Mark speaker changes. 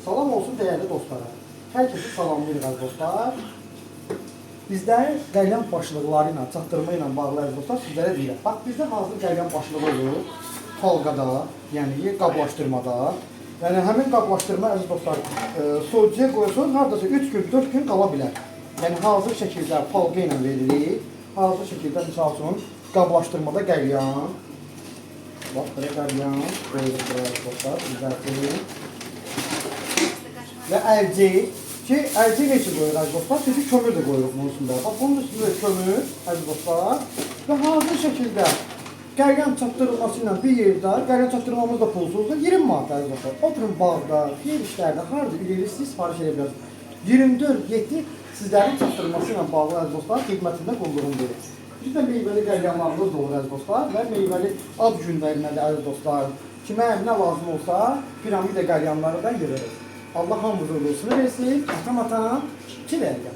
Speaker 1: Salam olsun değerli dostlara. Herkese salamlayırıq əziz dostlar. Bizdə qəlyan başlıqları ilə, çatdırma ilə bağlı əziz dostlar sizlərə deyirəm. Bax, bizdə hazır qəlyan başlığı olur. Falqada, yəni qablaşdırmada. Yəni həmin qablaşdırma əziz dostlar soyucuya qoyursunuz, hardasa 3 gün, 4 gün qala bilər. Yəni hazır şəkildə falqa ilə veririk. Hazır şəkildə misal üçün qablaşdırmada qəlyan. Bax, belə qəlyan qoyuruq buraya əziz dostlar, düzəltirik. Və əlcək ki, əlcək neçə qoyuruq əziz dostlar? Çünki kömür də qoyuruq bunun üstündə. Bax, bunun üstündə kömür əziz dostlar. Və hazır şəkildə qəlyan çatdırılması ilə bir yerdə, qəlyan çatdırmamız da pulsuzdur, 20 manat əziz dostlar. Oturun bağda, xeyir işlərdə, harada ürəyirsiniz, sifariş edə bilərsiniz. 24-7 sizlərin çatdırılması ilə bağlı əziz dostlar xidmətində qulluğum verir. Bizdə meyvəli qəlyanlarımız da olur əziz dostlar və meyvəli ad günlərində əziz dostlar. Kimə nə lazım olsa, piramida qəlyanları da yığırıq. Allah hamımıza uğurlusunu versin. Atam, 2 dəqiqə.